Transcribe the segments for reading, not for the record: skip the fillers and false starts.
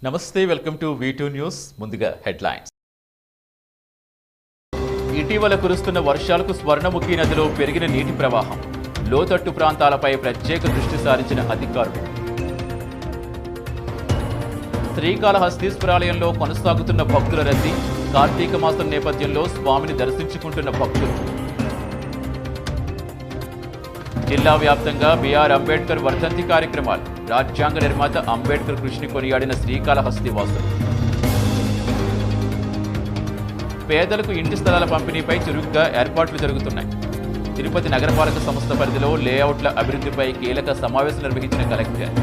నమస్తే, welcome to V2 news. ముందుగా headlines. ఇటీవల కురుస్తున్న వర్షాలకు స్వర్ణముఖి నదిలో పెరిగిన నీటి ప్రవాహం. లోతట్టు ప్రాంతాలపై ప్రత్యేక దృష్టి సారించిన అధికారులు. శ్రీకాళహస్తీశ్వరాలయంలో కొనసాగుతున్న భక్తుల రద్దీ. కార్తీక మాసం నేపథ్యంలో స్వామిని దర్శించుకుంటున్న భక్తులు. జిల్లా వ్యాప్తంగా బిఆర్ అంబేద్కర్ వర్ధంతి కార్యక్రమాలు. రాజ్యాంగ నిర్మాత అంబేద్కర్ కృషిని కొనియాడిన శ్రీకాళహస్తి వాసులు. పేదలకు ఇంటి స్థలాల పంపిణీపై చురుగ్గా ఏర్పాట్లు జరుగుతున్నాయి. తిరుపతి నగరపాలక సంస్థ పరిధిలో లేఅవుట్ల అభివృద్ధిపై కీలక సమావేశం నిర్వహించిన కలెక్టర్.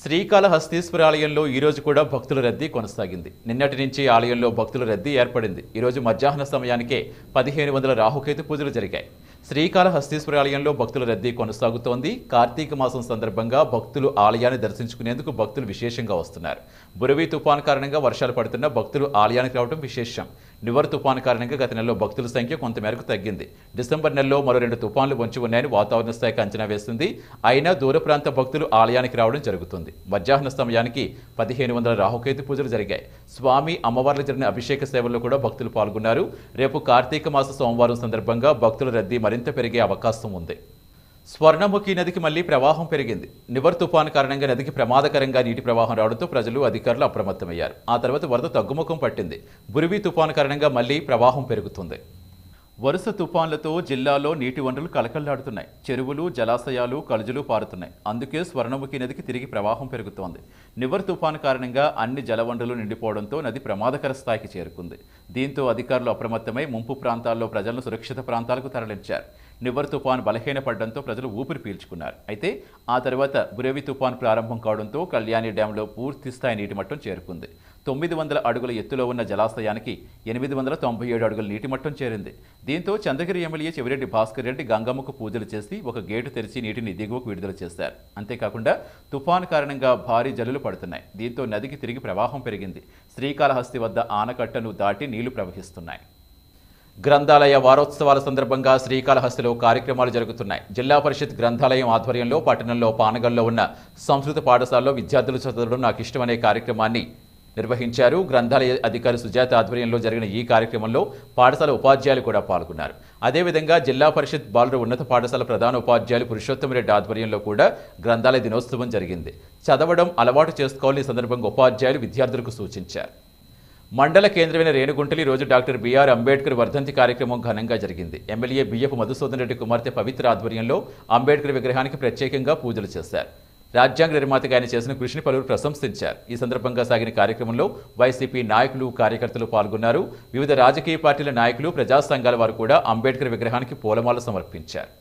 శ్రీకాళహస్తీశ్వరాలయంలో ఈ రోజు కూడా భక్తుల రద్దీ కొనసాగింది. నిన్నటి నుంచి ఆలయంలో భక్తుల రద్దీ ఏర్పడింది. ఈరోజు మధ్యాహ్న సమయానికే 1500 రాహుకేతు పూజలు జరిగాయి. శ్రీకాళహస్తీశ్వరాలయంలో భక్తుల రద్దీ కొనసాగుతోంది. కార్తీక మాసం సందర్భంగా భక్తులు ఆలయాన్ని దర్శించుకునేందుకు భక్తులు విశేషంగా వస్తున్నారు. బురవి తుపాను కారణంగా వర్షాలు పడుతున్న భక్తులు ఆలయానికి రావడం విశేషం. నివర్ తుపాను కారణంగా గత నెలలో భక్తుల సంఖ్య కొంతమేరకు తగ్గింది. డిసెంబర్ నెలలో మరో 2 తుపాన్లు వంచి ఉన్నాయని వాతావరణ శాఖ అంచనా వేస్తుంది. అయినా దూర ప్రాంత భక్తులు ఆలయానికి రావడం జరుగుతుంది. మధ్యాహ్న సమయానికి 1500 రాహుకేతు పూజలు జరిగాయి. స్వామి అమ్మవార్లకు జరిగిన అభిషేక సేవల్లో కూడా భక్తులు పాల్గొన్నారు. రేపు కార్తీక మాస సోమవారం సందర్భంగా భక్తుల రద్దీ మరింత పెరిగే అవకాశం ఉంది. స్వర్ణముఖి నదికి మళ్లీ ప్రవాహం పెరిగింది. నివర్ తుపాను కారణంగా నదికి ప్రమాదకరంగా నీటి ప్రవాహం రావడంతో ప్రజలు, అధికారులు అప్రమత్తమయ్యారు. ఆ తర్వాత వరద తగ్గుముఖం పట్టింది. బురివి తుపాను కారణంగా మళ్లీ ప్రవాహం పెరుగుతుంది. వరుస తుపాన్లతో జిల్లాలో నీటి వనరులు కలకల్లాడుతున్నాయి. చెరువులు, జలాశయాలు, కలుజులు పారుతున్నాయి. అందుకే స్వర్ణముఖి నదికి తిరిగి ప్రవాహం పెరుగుతోంది. నివర్ తుపాను కారణంగా అన్ని జలవనరులు నిండిపోవడంతో నది ప్రమాదకర స్థాయికి చేరుకుంది. దీంతో అధికారులు అప్రమత్తమై ముంపు ప్రాంతాల్లో ప్రజలను సురక్షిత ప్రాంతాలకు తరలించారు. నివర్ తుపాను బలహీనపడడంతో ప్రజలు ఊపిరి పీల్చుకున్నారు. అయితే ఆ తర్వాత బురేవి తుపాను ప్రారంభం కావడంతో కళ్యాణి డ్యాంలో పూర్తి స్థాయి నీటి మట్టం చేరుకుంది. 900 అడుగుల ఎత్తులో ఉన్న జలాశయానికి 897 అడుగుల నీటి మట్టం చేరింది. దీంతో చంద్రగిరి ఎమ్మెల్యే చెవిరెడ్డి భాస్కర్ రెడ్డి గంగమ్మకు పూజలు చేసి ఒక గేటు తెరిచి నీటిని దిగువకు విడుదల చేశారు. అంతేకాకుండా తుఫాను కారణంగా భారీ జల్లులు పడుతున్నాయి. దీంతో నదికి తిరిగి ప్రవాహం పెరిగింది. శ్రీకాళహస్తి వద్ద ఆనకట్టను దాటి నీళ్లు ప్రవహిస్తున్నాయి. గ్రంథాలయ వారోత్సవాల సందర్భంగా శ్రీకాళహస్తిలో కార్యక్రమాలు జరుగుతున్నాయి. జిల్లా పరిషత్ గ్రంథాలయం ఆధ్వర్యంలో పట్టణంలో పానగల్లో ఉన్న సంస్కృత పాఠశాలలో విద్యార్థులు చదవడం నాకు ఇష్టమనే కార్యక్రమాన్ని నిర్వహించారు. గ్రంథాలయ అధికారి సుజాత ఆధ్వర్యంలో జరిగిన ఈ కార్యక్రమంలో పాఠశాల ఉపాధ్యాయులు కూడా పాల్గొన్నారు. అదేవిధంగా జిల్లా పరిషత్ బాలుర ఉన్నత పాఠశాల ప్రధాన ఉపాధ్యాయులు పురుషోత్తమరెడ్డి ఆధ్వర్యంలో కూడా గ్రంథాలయ దినోత్సవం జరిగింది. చదవడం అలవాటు చేసుకోవాలని ఈ సందర్భంగా ఉపాధ్యాయులు విద్యార్థులకు సూచించారు. మండల కేంద్రమైన రేణుగుంటలో రోజు డాక్టర్ బిఆర్ అంబేద్కర్ వర్ధంతి కార్యక్రమం ఘనంగా జరిగింది. ఎమ్మెల్యే బిఎఫ్ మధుసూదన్ రెడ్డి కుమార్తె పవిత్ర ఆధ్వర్యంలో అంబేద్కర్ విగ్రహానికి ప్రత్యేకంగా పూజలు చేశారు. రాజ్యాంగ నిర్మాతగా ఆయన చేసిన కృషిని పలువురు ప్రశంసించారు. ఈ సందర్భంగా సాగిన కార్యక్రమంలో వైసీపీ నాయకులు, కార్యకర్తలు పాల్గొన్నారు. వివిధ రాజకీయ పార్టీల నాయకులు, ప్రజా సంఘాల వారు కూడా అంబేద్కర్ విగ్రహానికి పూలమాల సమర్పించారు.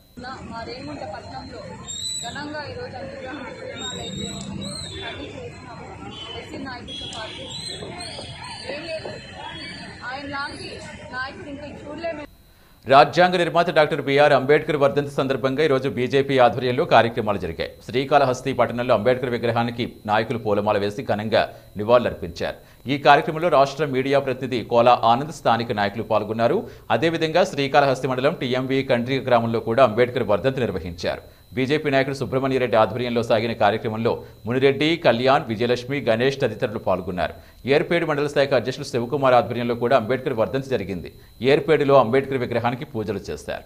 రాజ్యాంగ నిర్మాత డాక్టర్ బిఆర్ అంబేద్కర్ వర్ధంతి సందర్భంగా ఈరోజు బీజేపీ ఆధ్వర్యంలో కార్యక్రమాలు జరిగాయి. శ్రీకాళహస్తి పట్టణంలో అంబేద్కర్ విగ్రహానికి నాయకులు పూలమాల వేసి ఘనంగా నివాళులర్పించారు. ఈ కార్యక్రమంలో రాష్ట్ర మీడియా ప్రతినిధి కోలా ఆనంద్, స్థానిక నాయకులు పాల్గొన్నారు. అదేవిధంగా శ్రీకాళహస్తి మండలం టీఎంవి కండ్రి గ్రామంలో కూడా అంబేద్కర్ వర్ధంతి నిర్వహించారు. బీజేపీ నాయకుడు సుబ్రహ్మణ్యరెడ్డి ఆధ్వర్యంలో సాగిన కార్యక్రమంలో మునిరెడ్డి, కళ్యాణ్, విజయలక్ష్మి, గణేష్ తదితరులు పాల్గొన్నారు. ఏర్పేడు మండల శాఖ అధ్యక్షులు శివకుమార్ ఆధ్వర్యంలో కూడా అంబేద్కర్ వర్ధంతి జరిగింది. ఏర్పేడులో అంబేద్కర్ విగ్రహానికి పూజలు చేశారు.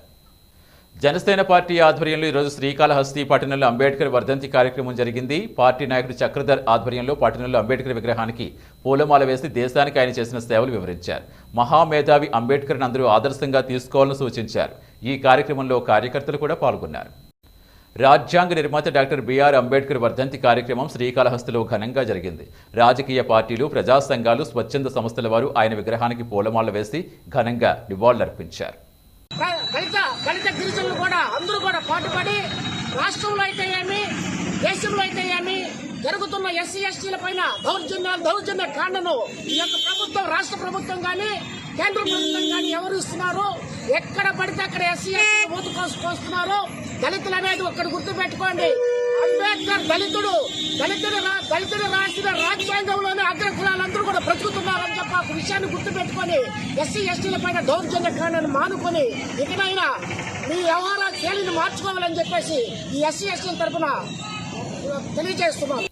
జనసేన పార్టీ ఆధ్వర్యంలో ఈరోజు శ్రీకాళహస్తి పట్టణంలో అంబేద్కర్ వర్ధంతి కార్యక్రమం జరిగింది. పార్టీ నాయకుడు చక్రధర్ ఆధ్వర్యంలో పట్టణంలో అంబేద్కర్ విగ్రహానికి పూలమాల వేసి దేశానికి ఆయన చేసిన సేవలు వివరించారు. మహామేధావి అంబేద్కర్ను అందరూ ఆదర్శంగా తీసుకోవాలని సూచించారు. ఈ కార్యక్రమంలో కార్యకర్తలు కూడా పాల్గొన్నారు. రాజ్యాంగ నిర్మాత డాక్టర్ బిఆర్ అంబేద్కర్ వర్ధంతి కార్యక్రమం శ్రీకాళహస్తిలో ఘనంగా జరిగింది. రాజకీయ పార్టీలు, ప్రజా సంఘాలు, స్వచ్ఛంద సంస్థల వారు ఆయన విగ్రహానికి పూలమాల వేసి ఘనంగా నివాళులర్పించారు. దళిత గిరిజనులు కూడా అందరూ కూడా పాటుపడి రాష్ట్రంలో అయితే ఏమి, దేశంలో అయితే ఏమి జరుగుతున్న ఎస్సీ ఎస్టీల పైన దౌర్జన్య కాండను ఈ యొక్క ప్రభుత్వం, రాష్ట్ర ప్రభుత్వం కానీ కేంద్ర ప్రభుత్వం కానీ ఎవరు ఇస్తున్నారు? ఎక్కడ పడితే అక్కడ ఎస్సీ ఎస్టీ మూత కోస్తున్నారు. దళితులు అనేది ఒక్కటి గుర్తు పెట్టుకోండి. అంబేద్కర్ దళితుడు రాసిన రాజ్యాంగంలోనే అగ్ర కులాలందరూ కూడా బ్రతుకుతున్నారని చెప్పి ఒక విషయాన్ని గుర్తు పెట్టుకొని ఎస్సీ ఎస్టీల పైన దౌర్జన్య కాండను మానుకొని ఇకనైనా మీ వ్యవహార శైలిని మార్చుకోవాలని చెప్పేసి ఈ ఎస్సీ ఎస్టీల తరఫున తెలియజేస్తున్నాను.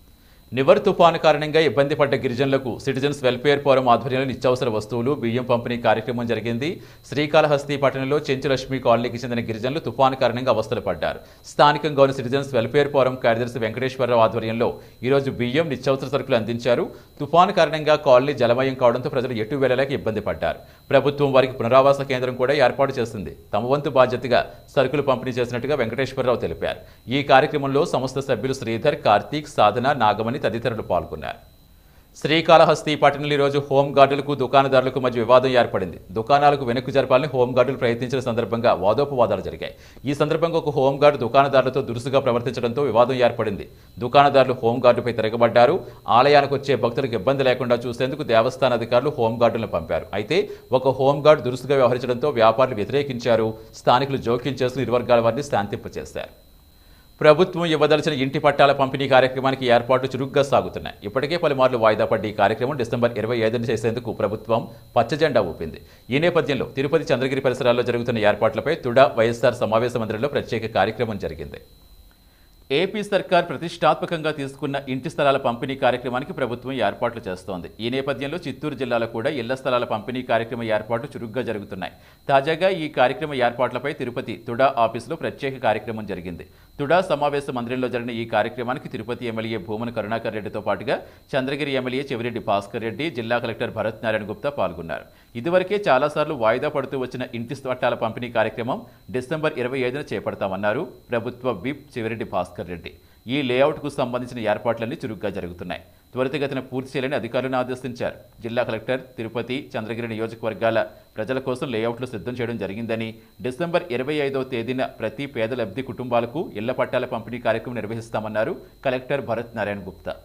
నివర్ తుపాను కారణంగా ఇబ్బంది పడ్డ గిరిజనులకు సిటిజన్స్ వెల్ఫేర్ ఫోరం ఆధ్వర్యంలో నిత్యావసర వస్తువులు బియ్యం పంపిణీ కార్యక్రమం జరిగింది. శ్రీకాళహస్తి పట్టణంలో చెంచులక్ష్మి కాలనీకి చెందిన గిరిజనులు తుపాను కారణంగా అవస్థలు పడ్డారు. స్థానికంగా ఉన్న సిటిజన్స్ వెల్ఫేర్ ఫోరం కార్యదర్శి వెంకటేశ్వరరావు ఆధ్వర్యంలో ఈరోజు బియ్యం నిత్యావసర సరుకులు అందించారు. తుపాను కారణంగా కాలనీ జలమయం కావడంతో ప్రజలు ఎటు వెళ్లలేక ఇబ్బంది పడ్డారు. ప్రభుత్వం వారికి పునరావాస కేంద్రం కూడా ఏర్పాటు చేసింది. తమ వంతు బాధ్యతగా సరుకులు పంపిణీ చేసినట్టుగా వెంకటేశ్వరరావు తెలిపారు. ఈ కార్యక్రమంలో సంస్థ సభ్యులు శ్రీధర్, కార్తీక్, సాధన, నాగమణి తదితరులు పాల్గొన్నారు. శ్రీకాళహస్తి పట్టణంలో ఈరోజు హోంగార్డులకు దుకాణదారులకు మధ్య వివాదం ఏర్పడింది. దుకాణాలకు వెనక్కు జరపాలని హోంగార్డులు ప్రయత్నించిన సందర్భంగా వాదోపవాదాలు జరిగాయి. ఈ సందర్భంగా ఒక హోంగార్డు దుకాణదారులతో దురుసుగా ప్రవర్తించడంతో వివాదం ఏర్పడింది. దుకాణదారులు హోంగార్డుపై తిరగబడ్డారు. ఆలయానికి వచ్చే భక్తులకు ఇబ్బంది లేకుండా చూసేందుకు దేవస్థాన అధికారులు హోంగార్డులను పంపారు. అయితే ఒక హోంగార్డు దురుసుగా వ్యవహరించడంతో వ్యాపారులు వ్యతిరేకించారు. స్థానికులు జోక్యం చేసుకుని ఇరు వర్గాల వారిని శాంతింపచేశారు. ప్రభుత్వం ఇవ్వదలసిన ఇంటి పట్టాల పంపిణీ కార్యక్రమానికి ఏర్పాట్లు చురుగ్గా సాగుతున్నాయి. ఇప్పటికే పలుమార్లు వాయిదా పడ్డ ఈ కార్యక్రమం డిసెంబర్ 25న చేసేందుకు ప్రభుత్వం పచ్చజెండా ఊపింది. ఈ నేపథ్యంలో తిరుపతి, చంద్రగిరి పరిసరాల్లో జరుగుతున్న ఏర్పాట్లపై తుడా వైఎస్ఆర్ సమావేశ మందిరంలో ప్రత్యేక కార్యక్రమం జరిగింది. ఏపీ సర్కార్ ప్రతిష్టాత్మకంగా తీసుకున్న ఇంటి స్థలాల పంపిణీ కార్యక్రమానికి ప్రభుత్వం ఏర్పాట్లు చేస్తోంది. ఈ నేపథ్యంలో చిత్తూరు జిల్లాలో కూడా ఇళ్ల స్థలాల పంపిణీ కార్యక్రమ ఏర్పాట్లు చురుగ్గా జరుగుతున్నాయి. తాజాగా ఈ కార్యక్రమ ఏర్పాట్లపై తిరుపతి తుడా ఆఫీసులో ప్రత్యేక కార్యక్రమం జరిగింది. తుడా సమావేశ మందిరంలో జరిగిన ఈ కార్యక్రమానికి తిరుపతి ఎమ్మెల్యే భూమన కరుణాకర్ రెడ్డితో పాటుగా చంద్రగిరి ఎమ్మెల్యే చెవిరెడ్డి భాస్కర్ రెడ్డి, జిల్లా కలెక్టర్ భరత్ నారాయణ గుప్తా పాల్గొన్నారు. ఇదివరకే చాలాసార్లు వాయిదా పడుతూ వచ్చిన ఇంటి పట్టాల పంపిణీ కార్యక్రమం డిసెంబర్ 25న చేపడతామన్నారు ప్రభుత్వ విప్ చెవిరెడ్డి భాస్కర్ రెడ్డి. ఈ లేఅవుట్కు సంబంధించిన ఏర్పాట్లన్నీ చురుగ్గా జరుగుతున్నాయి. త్వరితగతిన పూర్తి చేయాలని అధికారులను ఆదేశించారు. జిల్లా కలెక్టర్ తిరుపతి, చంద్రగిరి నియోజకవర్గాల ప్రజల కోసం లేఅవుట్లు సిద్ధం చేయడం జరిగిందని, డిసెంబర్ 25వ తేదీన ప్రతి పేద లబ్ధి కుటుంబాలకు ఇళ్ల పట్టాల పంపిణీ కార్యక్రమం నిర్వహిస్తామన్నారు collector Bharat Narayana Gupta.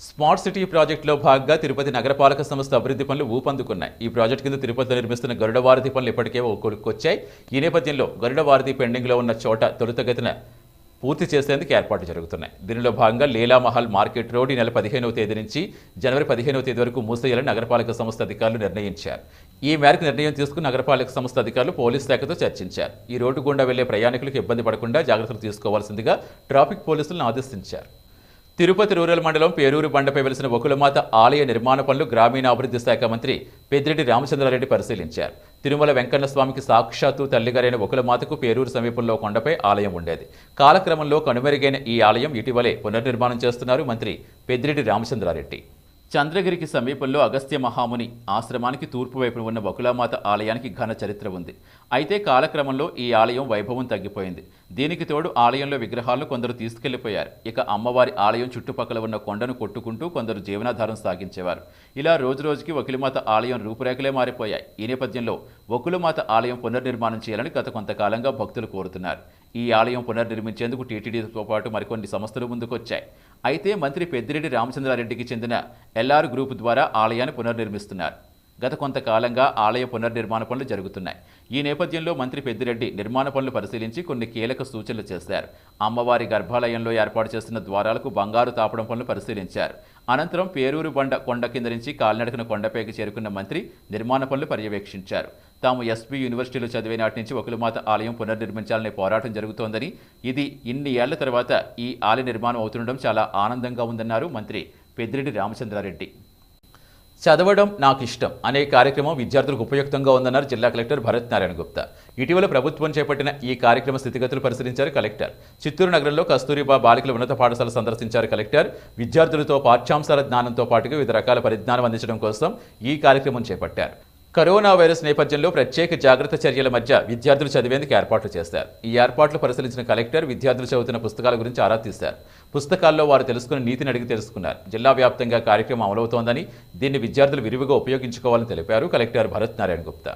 Smart city ప్రాజెక్టులో భాగంగా తిరుపతి నగరపాలక సంస్థ అభివృద్ధి పనులు ఊపందుకున్నాయి. ఈ ప్రాజెక్టు కింద తిరుపతిలో నిర్మిస్తున్న గరుడ వారధి పనులు ఇప్పటికే కొలుక్కొచ్చాయి. ఈ నేపథ్యంలో గరుడ వారధి పెండింగ్లో ఉన్న చోట త్వరితగతిన పూర్తి చేసేందుకు ఏర్పాట్లు జరుగుతున్నాయి. దీనిలో భాగంగా లీలామహల్ మార్కెట్ రోడ్ ఈ నెల 15వ తేదీ నుంచి జనవరి 15వ తేదీ వరకు మూసేయాలని నగరపాలక సంస్థ అధికారులు నిర్ణయించారు. ఈ మేరకు నిర్ణయం తీసుకుని నగరపాలక సంస్థ అధికారులు పోలీసు శాఖతో చర్చించారు. ఈ రోడ్డు గుండా వెళ్లే ప్రయాణికులకు ఇబ్బంది పడకుండా జాగ్రత్తలు తీసుకోవాల్సిందిగా ట్రాఫిక్ పోలీసులను ఆదేశించారు. తిరుపతి రూరల్ మండలం పేరూరు బండపై వెలిసిన వకులమాత ఆలయ నిర్మాణ పనులు గ్రామీణాభివృద్ధి శాఖ మంత్రి పెద్దిరెడ్డి రామచంద్రారెడ్డి పరిశీలించారు. తిరుమల వెంకన్న స్వామికి సాక్షాత్తు తల్లిగారైన వకులమాతకు పేరూరు సమీపంలో కొండపై ఆలయం ఉండేది. కాలక్రమంలో కనుమరుగైన ఈ ఆలయం ఇటీవలే పునర్నిర్మాణం చేస్తున్నారు మంత్రి పెద్దిరెడ్డి రామచంద్రారెడ్డి. చంద్రగిరికి సమీపంలో అగస్త్య మహాముని ఆశ్రమానికి తూర్పు వైపున ఉన్న వకులామాత ఆలయానికి ఘన చరిత్ర ఉంది. అయితే కాలక్రమంలో ఈ ఆలయం వైభవం తగ్గిపోయింది. దీనికి తోడు ఆలయంలో విగ్రహాలను కొందరు తీసుకెళ్లిపోయారు. ఇక అమ్మవారి ఆలయం చుట్టుపక్కల ఉన్న కొండను కొట్టుకుంటూ కొందరు జీవనాధారం సాగించేవారు. ఇలా రోజురోజుకి వకులమాత ఆలయం రూపురేఖలే మారిపోయాయి. ఈ నేపథ్యంలో వకులమాత ఆలయం పునర్నిర్మాణం చేయాలని గత కొంతకాలంగా భక్తులు కోరుతున్నారు. ఈ ఆలయం పునర్నిర్మించేందుకు టీటీడీతో పాటు మరికొన్ని సంస్థలు ముందుకొచ్చాయి. అయితే మంత్రి పెద్దిరెడ్డి రామచంద్రారెడ్డికి చెందిన ఎల్ఆర్ గ్రూప్ ద్వారా ఆలయాన్ని పునర్నిర్మిస్తున్నారు. గత కొంతకాలంగా ఆలయ పునర్నిర్మాణ పనులు జరుగుతున్నాయి. ఈ నేపథ్యంలో మంత్రి పెద్దిరెడ్డి నిర్మాణ పనులు పరిశీలించి కొన్ని కీలక సూచనలు చేశారు. అమ్మవారి గర్భాలయంలో ఏర్పాటు చేస్తున్న ద్వారాలకు బంగారు తాపడం పనులు పరిశీలించారు. అనంతరం పేరూరు బండ కొండ కింద నుంచి కాలినడకన కొండపైకి చేరుకున్న మంత్రి నిర్మాణ పనులు పర్యవేక్షించారు. తాము ఎస్పీ యూనివర్సిటీలో చదివే నాటి నుంచి వకులమాత ఆలయం పునర్నిర్మించాలనే పోరాటం జరుగుతోందని, ఇది ఇన్ని ఏళ్ల తర్వాత ఈ ఆలయ నిర్మాణం అవుతుండడం చాలా ఆనందంగా ఉందన్నారు మంత్రి పెద్దిరెడ్డి రామచంద్రారెడ్డి. చదవడం నాకు ఇష్టం అనే కార్యక్రమం విద్యార్థులకు ఉపయుక్తంగా ఉందన్నారు జిల్లా కలెక్టర్ భరత్ నారాయణ గుప్తా. ఇటీవల ప్రభుత్వం చేపట్టిన ఈ కార్యక్రమ స్థితిగతులు పరిశీలించారు కలెక్టర్. చిత్తూరు నగరంలో కస్తూరిబా బాలికల ఉన్నత పాఠశాల సందర్శించారు కలెక్టర్. విద్యార్థులతో పాఠ్యాంశాల జ్ఞానంతో పాటుగా వివిధ రకాల పరిజ్ఞానం అందించడం కోసం ఈ కార్యక్రమం చేపట్టారు. కరోనా వైరస్ నేపథ్యంలో ప్రత్యేక జాగ్రత్త చర్యల మధ్య విద్యార్థులు చదివేందుకు ఏర్పాట్లు చేశారు. ఈ ఏర్పాట్లు పరిశీలించిన కలెక్టర్ విద్యార్థులు చదువుతున్న పుస్తకాల గురించి ఆరా తీశారు. పుస్తకాల్లో వారు తెలుసుకున్న నీతిని అడిగి తెలుసుకున్నారు. జిల్లా వ్యాప్తంగా కార్యక్రమం అమలవుతోందని, దీన్ని విద్యార్థులు విరివిగా ఉపయోగించుకోవాలని తెలిపారు కలెక్టర్ భరత్ నారాయణ గుప్తా.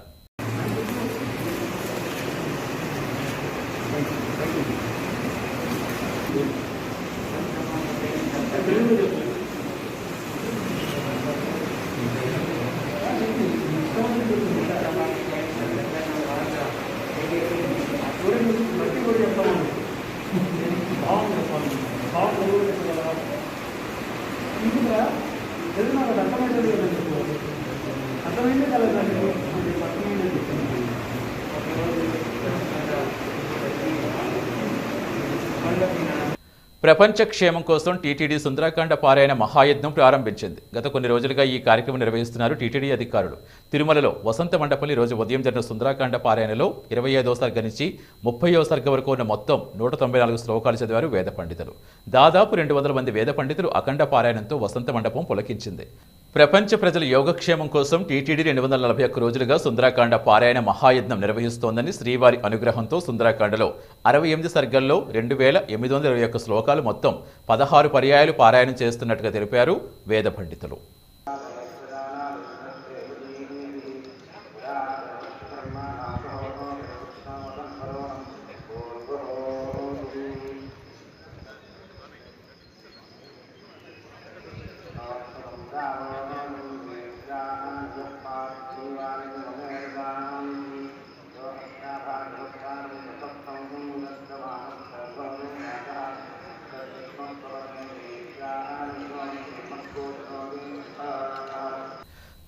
ప్రపంచ క్షేమం కోసం టీటీడీ సుందరకాండ పారాయణ మహాయజ్ఞం ప్రారంభించింది. గత కొన్ని రోజులుగా ఈ కార్యక్రమం నిర్వహిస్తున్నారు టీటీడీ అధికారులు. తిరుమలలో వసంత మండపంలో ఈ రోజు ఉదయం జరిగిన సుందరకాండ పారాయణలో 25వ సర్గ నుంచి 30వ సర్గ వరకు ఉన్న మొత్తం 194 శ్లోకాలు చదివారు వేద పండితులు. దాదాపు 200 మంది వేద పండితులు అఖండ పారాయణంతో వసంత మండపం పులకించింది. ప్రపంచ ప్రజల యోగక్షేమం కోసం టీటీడీ 241 రోజులుగా సుందరకాండ పారాయణ మహాయజ్ఞం నిర్వహిస్తోందని, శ్రీవారి అనుగ్రహంతో సుందరకాండలో 68 సర్గల్లో 2821 శ్లోకాలు మొత్తం 16 పర్యాయాలు పారాయణం చేస్తున్నట్టుగా తెలిపారు వేద పండితులు.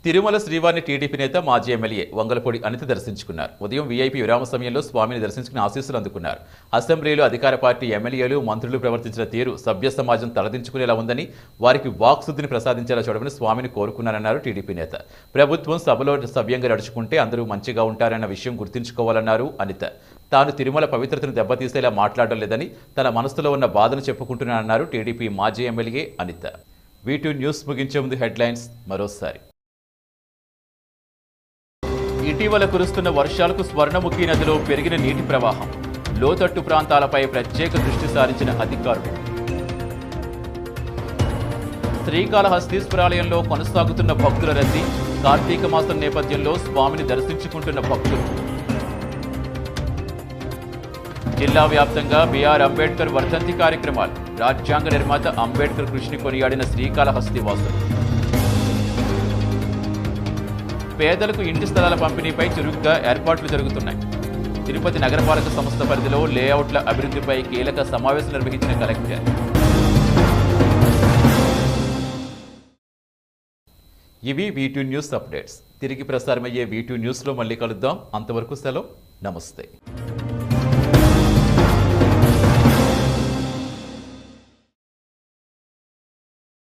తిరుమల శ్రీవారిని టీడీపీ నేత మాజీ ఎమ్మెల్యే వంగలపూడి అనిత దర్శించుకున్నారు. ఉదయం వీఐపీ విరామ సమయంలో స్వామిని దర్శించుకుని ఆశీస్సులు అందుకున్నారు. అసెంబ్లీలో అధికార పార్టీ ఎమ్మెల్యేలు, మంత్రులు ప్రవర్తించిన తీరు సభ్య సమాజం తలదించుకునేలా ఉందని, వారికి వాక్శుద్ధిని ప్రసాదించేలా చూడమని స్వామిని కోరుకున్నారన్నారు టీడీపీ నేత. ప్రభుత్వం సభలో సవ్యంగా నడుచుకుంటే అందరూ మంచిగా ఉంటారన్న విషయం గుర్తుంచుకోవాలన్నారు అనిత. తాను తిరుమల పవిత్రతను దెబ్బతీసేలా మాట్లాడడం లేదని, తన మనసులో ఉన్న బాధను చెప్పుకుంటున్నానన్నారు టీడీపీ మాజీ ఎమ్మెల్యే అనిత. V2 న్యూస్ ముగించే ముందు హెడ్లైన్స్ మరోసారి. ఇటీవల కురుస్తున్న వర్షాలకు స్వర్ణముఖి నదిలో పెరిగిన నీటి ప్రవాహం. లోతట్టు ప్రాంతాలపై ప్రత్యేక దృష్టి సారించిన అధికారులు. శ్రీకాళహస్తీశ్వరాలయంలో కొనసాగుతున్న భక్తుల రద్దీ. కార్తీక మాసం నేపథ్యంలో స్వామిని దర్శించుకుంటున్న భక్తులు. జిల్లా వ్యాప్తంగా బిఆర్ అంబేద్కర్ వర్ధంతి కార్యక్రమాలు. రాజ్యాంగ నిర్మాత అంబేద్కర్ కృషిని కొనియాడిన శ్రీకాళహస్తి వాసులు. పేదలకు ఇంటి స్థలాల పంపిణీపై చురుగ్గా ఏర్పాట్లు జరుగుతున్నాయి. తిరుపతి నగరపాలక సంస్థ పరిధిలో లేఅవుట్ల అభివృద్ధిపై కీలక సమావేశం నిర్వహించిన కలెక్టర్. ఇవి V2 న్యూస్ అప్డేట్స్. తిరిగి ప్రసారమయ్యే V2 న్యూస్లో మళ్ళీ కలుద్దాం. అంతవరకు సెలవు. నమస్తే.